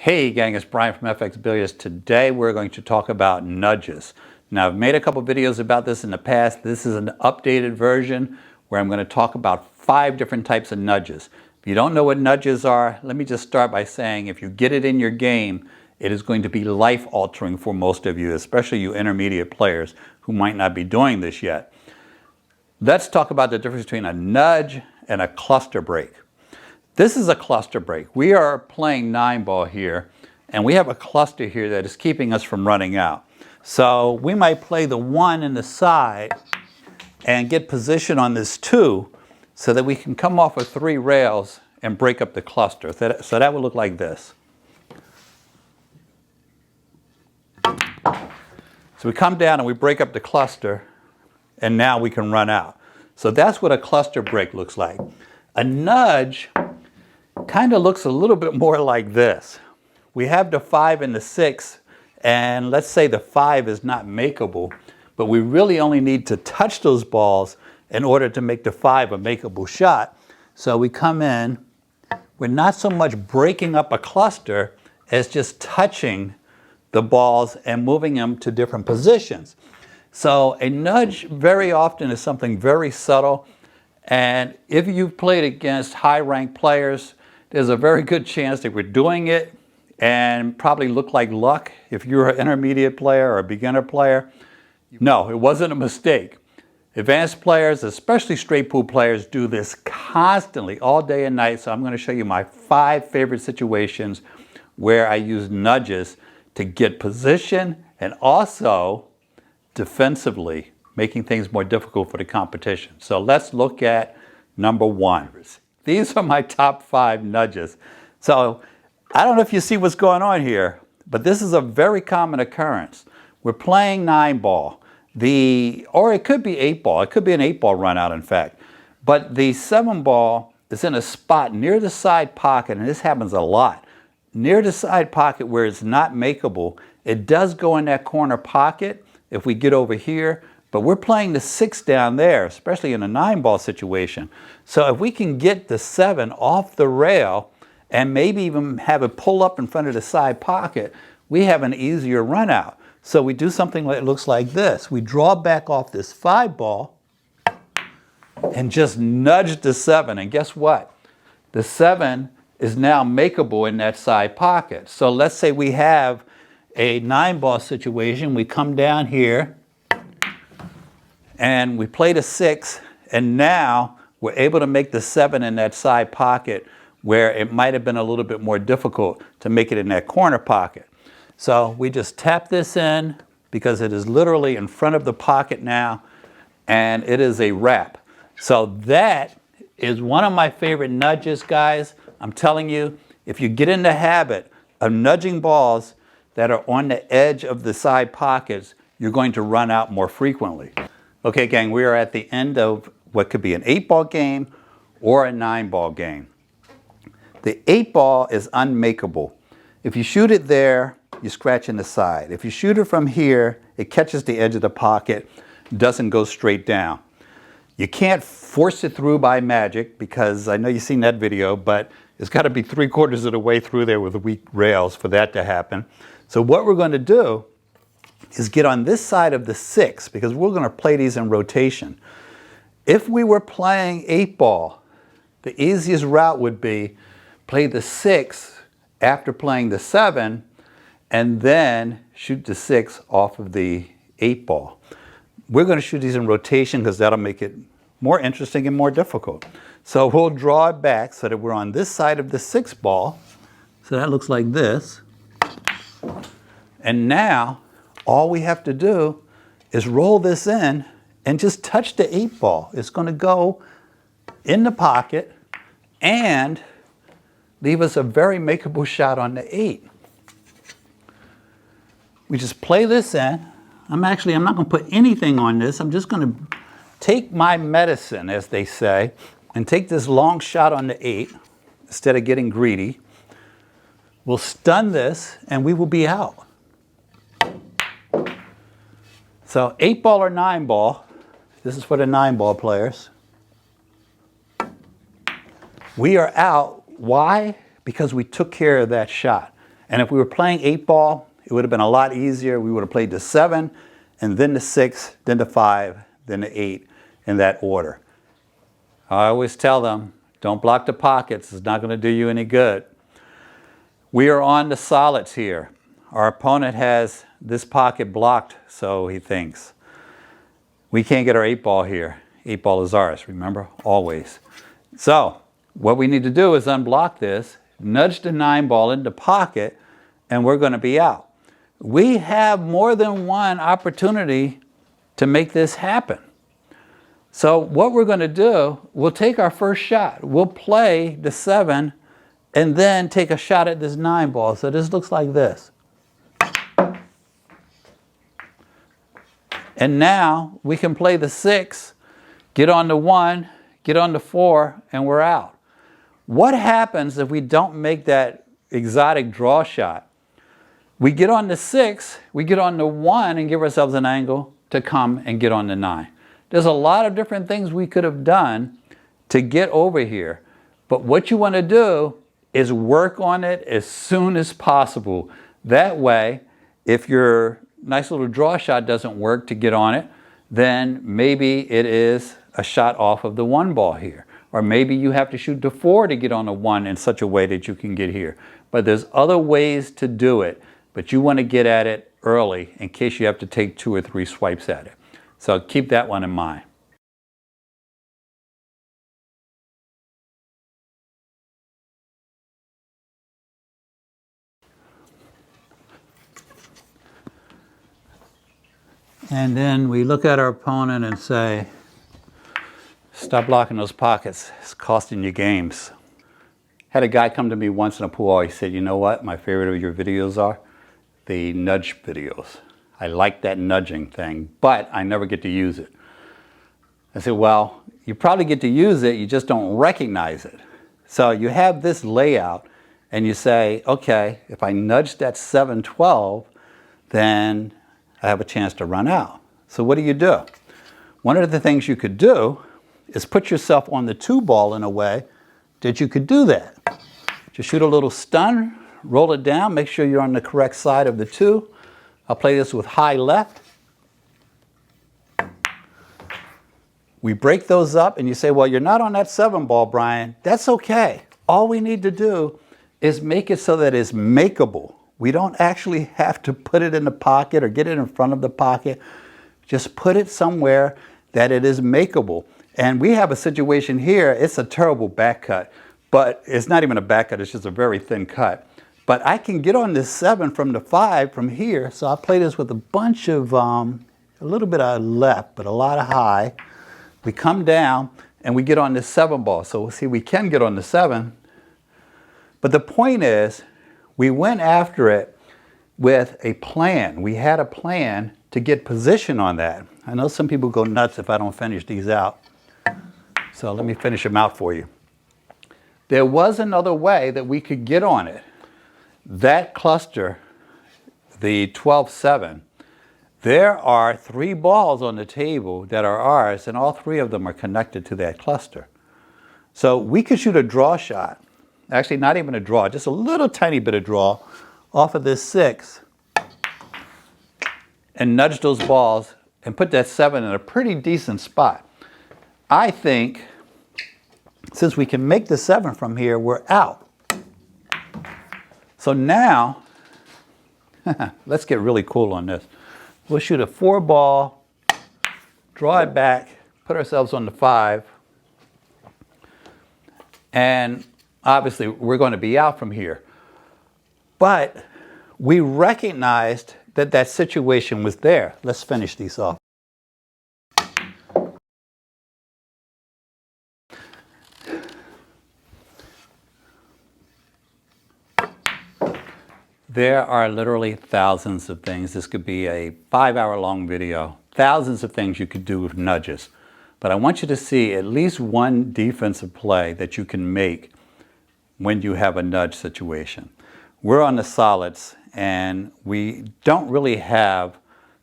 Hey gang, it's Bryan from FXBilliards. Today we're going to talk about nudges. Now I've made a couple videos about this in the past. This is an updated version where I'm going to talk about 5 different types of nudges. If you don't know what nudges are, let me just start by saying if you get it in your game, it is going to be life-altering for most of you, especially you intermediate players who might not be doing this yet. Let's talk about the difference between a nudge and a cluster break. This is a cluster break. We are playing 9-ball here, and we have a cluster here that is keeping us from running out. So we might play the 1 in the side and get position on this 2 so that we can come off of 3 rails and break up the cluster. So that would look like this. So we come down and we break up the cluster, and now we can run out. So that's what a cluster break looks like. A nudge kind of looks a little bit more like this. We have the 5 and the 6, and let's say the 5 is not makeable, but we really only need to touch those balls in order to make the 5 a makeable shot. So we come in, we're not so much breaking up a cluster as just touching the balls and moving them to different positions. So a nudge very often is something very subtle, and if you've played against high-ranked players, there's a very good chance that we're doing it and probably look like luck. If you're an intermediate player or a beginner player, no, it wasn't a mistake. Advanced players, especially straight pool players, do this constantly, all day and night. So I'm going to show you my 5 favorite situations where I use nudges to get position and also defensively, making things more difficult for the competition. So let's look at number 1. These are my top 5 nudges. So I don't know if you see what's going on here, but this is a very common occurrence. We're playing 9-ball, or it could be 8-ball. It could be an 8-ball run out, in fact. But the 7-ball is in a spot near the side pocket, and this happens a lot. Near the side pocket where it's not makeable, it does go in that corner pocket if we get over here. But we're playing the 6 down there, especially in a 9-ball situation. So if we can get the 7 off the rail and maybe even have it pull up in front of the side pocket, we have an easier run out. So we do something that looks like this. We draw back off this 5-ball and just nudge the 7. And guess what? The 7 is now makeable in that side pocket. So let's say we have a 9-ball situation. We come down here and we play the 6, and now we're able to make the 7 in that side pocket where it might have been a little bit more difficult to make it in that corner pocket. So we just tap this in because it is literally in front of the pocket now, and it is a wrap. So that is one of my favorite nudges, guys. I'm telling you, if you get in the habit of nudging balls that are on the edge of the side pockets, you're going to run out more frequently. Okay, gang, we are at the end of what could be an 8-ball game or a 9-ball game. The 8-ball is unmakeable. If you shoot it there, you scratch in the side. If you shoot it from here, it catches the edge of the pocket, doesn't go straight down. You can't force it through by magic because I know you've seen that video, but it's got to be 3/4 of the way through there with weak rails for that to happen. So what we're going to do is get on this side of the 6 because we're going to play these in rotation. If we were playing 8-ball, the easiest route would be play the 6 after playing the 7 and then shoot the 6 off of the 8-ball. We're going to shoot these in rotation because that'll make it more interesting and more difficult. So we'll draw it back so that we're on this side of the 6-ball. So that looks like this. And now all we have to do is roll this in and just touch the 8-ball. It's going to go in the pocket and leave us a very makeable shot on the 8. We just play this in. I'm not going to put anything on this. I'm just going to take my medicine, as they say, and take this long shot on the 8 instead of getting greedy. We'll stun this and we will be out. So 8-ball or 9-ball, this is for the 9-ball players. We are out. Why? Because we took care of that shot. And if we were playing 8-ball, it would have been a lot easier. We would have played the 7, and then the 6, then the 5, then the 8, in that order. I always tell them, don't block the pockets. It's not going to do you any good. We are on the solids here. Our opponent has this pocket blocked, so he thinks. We can't get our 8-ball here. 8-ball is ours, remember? Always. So what we need to do is unblock this, nudge the 9-ball into pocket, and we're going to be out. We have more than one opportunity to make this happen. So what we're going to do, we'll take our first shot. We'll play the 7 and then take a shot at this 9-ball. So this looks like this. And now we can play the 6, get on the 1, get on the 4, and we're out. What happens if we don't make that exotic draw shot? We get on the 6, we get on the 1 and give ourselves an angle to come and get on the 9. There's a lot of different things we could have done to get over here. But what you want to do is work on it as soon as possible. That way, if your nice little draw shot doesn't work to get on it, then maybe it is a shot off of the 1-ball here. Or maybe you have to shoot the 4 to get on the 1 in such a way that you can get here. But there's other ways to do it, but you want to get at it early in case you have to take 2 or 3 swipes at it. So keep that one in mind. And then we look at our opponent and say, stop blocking those pockets. It's costing you games. Had a guy come to me once in a pool. He said, you know what my favorite of your videos are? The nudge videos. I like that nudging thing, but I never get to use it. I said, well, you probably get to use it, you just don't recognize it. So you have this layout and you say, okay, if I nudge that 7-12, then I have a chance to run out. So what do? One of the things you could do is put yourself on the 2-ball in a way that you could do that. Just shoot a little stun, roll it down, make sure you're on the correct side of the 2. I'll play this with high left. We break those up and you say, well, you're not on that 7-ball, Bryan. That's okay. All we need to do is make it so that it's makeable. We don't actually have to put it in the pocket or get it in front of the pocket. Just put it somewhere that it is makeable. And we have a situation here, it's a terrible back cut, but it's not even a back cut, it's just a very thin cut. But I can get on this 7 from the 5 from here, so I'll play this with a bunch of, a little bit of left, but a lot of high. We come down and we get on this 7-ball. So see, we can get on the 7. But the point is, we went after it with a plan. We had a plan to get position on that. I know some people go nuts if I don't finish these out. So let me finish them out for you. There was another way that we could get on it. That cluster, the 12-7, there are 3 balls on the table that are ours, and all 3 of them are connected to that cluster. So we could shoot a draw shot, actually not even a draw, just a little tiny bit of draw off of this 6 and nudge those balls and put that 7 in a pretty decent spot. I think since we can make the 7 from here, we're out. So now, let's get really cool on this. We'll shoot a 4-ball, draw it back, put ourselves on the 5, and obviously we're going to be out from here. But we recognized that that situation was there. Let's finish these off. There are literally thousands of things. This could be a 5-hour-long video. Thousands of things you could do with nudges. But I want you to see at least one defensive play that you can make when you have a nudge situation. We're on the solids, and we don't really have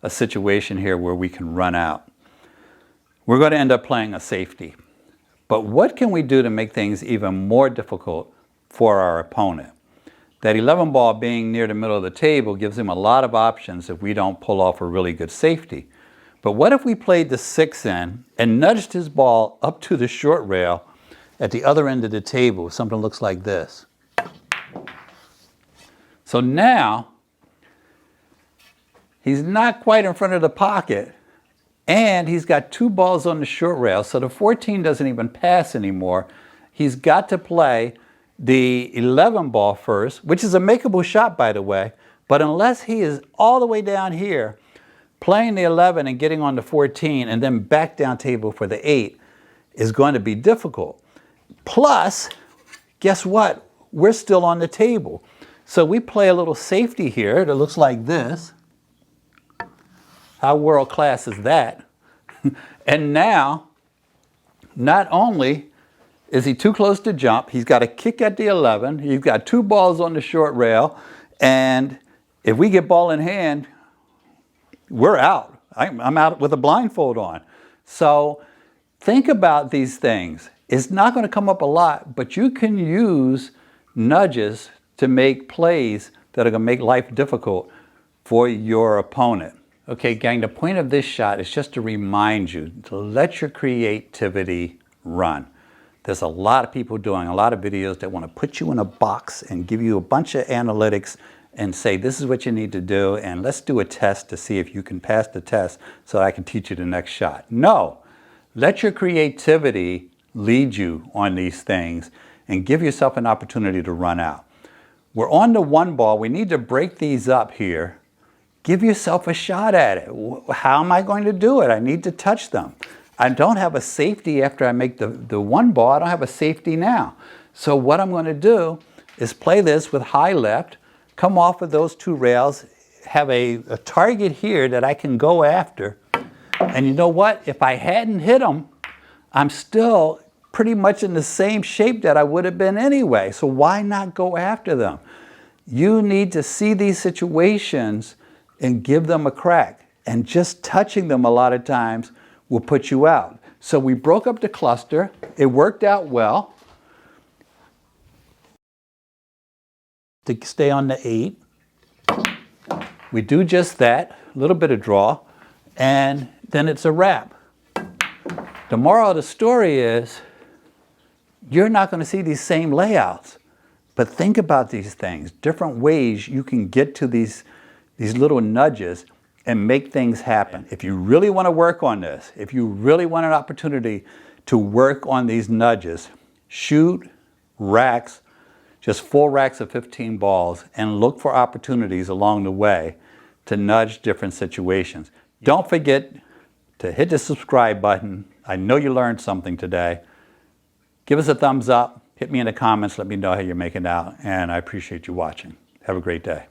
a situation here where we can run out. We're going to end up playing a safety. But what can we do to make things even more difficult for our opponent? That 11 ball being near the middle of the table gives him a lot of options if we don't pull off a really good safety. But what if we played the 6 in and nudged his ball up to the short rail at the other end of the table? Something looks like this. So now, he's not quite in front of the pocket, and he's got 2 balls on the short rail, so the 14 doesn't even pass anymore. He's got to play the 11 ball first, which is a makeable shot, by the way, but unless he is all the way down here, playing the 11 and getting on the 14 and then back down table for the 8 is going to be difficult. Plus, guess what? We're still on the table. So we play a little safety here that looks like this. How world class is that? And now, not only is he too close to jump, he's got a kick at the 11, he's got 2 balls on the short rail, and if we get ball in hand, we're out. I'm out with a blindfold on. So think about these things. It's not going to come up a lot, but you can use nudges to make plays that are going to make life difficult for your opponent. Okay, gang, the point of this shot is just to remind you to let your creativity run. There's a lot of people doing a lot of videos that want to put you in a box and give you a bunch of analytics and say, this is what you need to do, and let's do a test to see if you can pass the test so I can teach you the next shot. No, let your creativity lead you on these things and give yourself an opportunity to run out. We're on the 1 ball. We need to break these up here. Give yourself a shot at it. How am I going to do it? I need to touch them. I don't have a safety after I make the 1 ball. I don't have a safety now. So what I'm going to do is play this with high left, come off of those 2 rails, have a target here that I can go after. And you know what? If I hadn't hit them, I'm still pretty much in the same shape that I would have been anyway. So why not go after them? You need to see these situations and give them a crack. And just touching them a lot of times will put you out. So we broke up the cluster. It worked out well. To stay on the 8. We do just that, a little bit of draw, and then it's a wrap. The moral of the story is, you're not going to see these same layouts, but think about these things, different ways you can get to these little nudges and make things happen. If you really want to work on this, if you really want an opportunity to work on these nudges, shoot racks, just full racks of 15 balls, and look for opportunities along the way to nudge different situations. Don't forget to hit the subscribe button. I know you learned something today. Give us a thumbs up. Hit me in the comments. Let me know how you're making out. And I appreciate you watching. Have a great day.